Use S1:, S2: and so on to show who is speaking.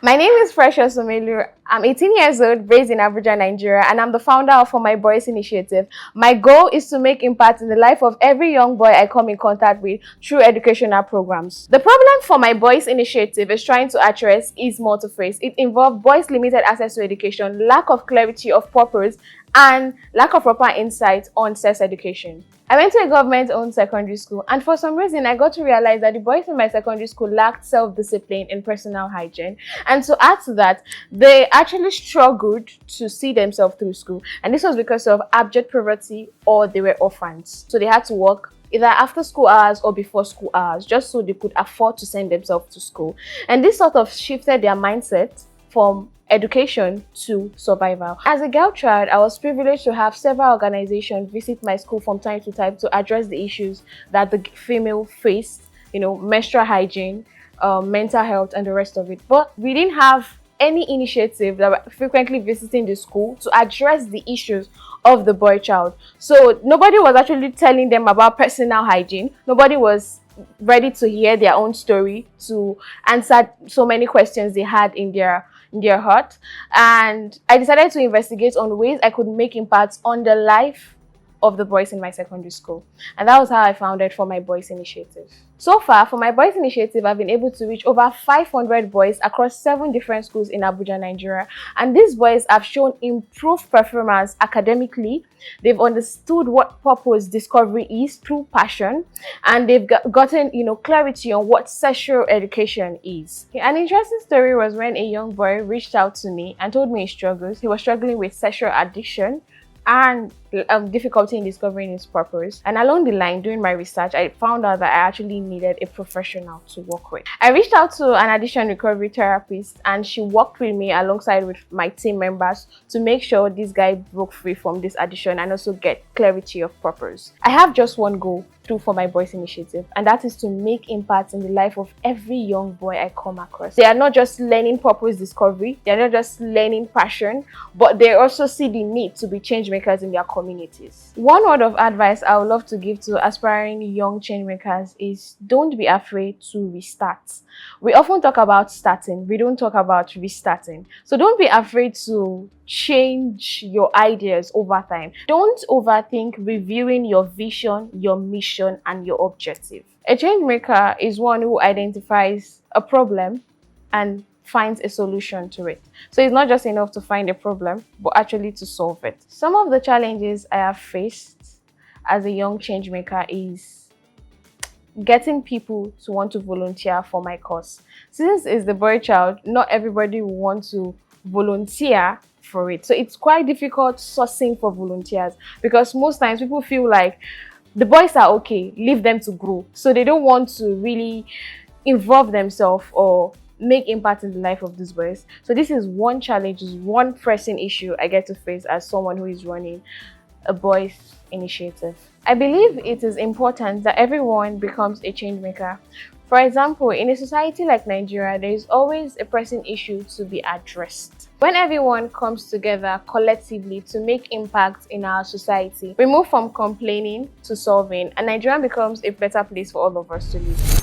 S1: My name is Precious Omelu. I'm 18 years old, based in Abuja, Nigeria, and I'm the founder of For My Boys initiative. My goal is to make impact in the life of every young boy I come in contact with through educational programs. The problem For My Boys initiative is trying to address is multi-phase. It involves boys' limited access to education, lack of clarity of purpose, and lack of proper insight on sex education. I went to a government-owned secondary school, and for some reason, I got to realize that the boys in my secondary school lacked self-discipline and personal hygiene. And to add to that, they actually struggled to see themselves through school. And this was because of abject poverty, or they were orphans. So they had to work either after school hours or before school hours, just so they could afford to send themselves to school. And this sort of shifted their mindset from education to survival. As a girl child, I was privileged to have several organizations visit my school from time to time to address the issues that the female faced, menstrual hygiene, mental health, and the rest of it. But we didn't have any initiative that were frequently visiting the school to address the issues of the boy child. So nobody was actually telling them about personal hygiene. Nobody was ready to hear their own story, to answer so many questions they had in their heart. And I decided to investigate on ways I could make impacts on the life of the boys in my secondary school. And that was how I founded For My Boys initiative. So far, For My Boys initiative, I've been able to reach over 500 boys across 7 different schools in Abuja, Nigeria. And these boys have shown improved performance academically. They've understood what purpose discovery is through passion, and they've gotten clarity on what sexual education is. An interesting story was when a young boy reached out to me and told me his struggles. He was struggling with sexual addiction and difficulty in discovering his purpose. And along the line, during my research, I found out that I actually needed a professional to work with. I reached out to an addiction recovery therapist, and she worked with me alongside with my team members to make sure this guy broke free from this addiction and also get clarity of purpose. I have just one goal through For My Boys initiative, and that is to make impact in the life of every young boy I come across. They are not just learning purpose discovery, they are not just learning passion, but they also see the need to be change makers in their communities. One word of advice I would love to give to aspiring young change makers is don't be afraid to restart. We often talk about starting, we don't talk about restarting. So don't be afraid to change your ideas over time. Don't overthink reviewing your vision, your mission, and your objective. A change maker is one who identifies a problem and finds a solution to it. So it's not just enough to find a problem, but actually to solve it. Some of the challenges I have faced as a young change maker is getting people to want to volunteer for my cause. Since it's the boy child, not everybody will want to volunteer for it. So it's quite difficult sourcing for volunteers, because most times people feel like the boys are okay, leave them to grow. So they don't want to really involve themselves or make impact in the life of these boys. So this is one challenge, is one pressing issue I get to face as someone who is running a boys initiative. I believe it is important that everyone becomes a change maker. For example, in a society like Nigeria, there is always a pressing issue to be addressed. When everyone comes together collectively to make impact in our society, we move from complaining to solving, and Nigeria becomes a better place for all of us to live.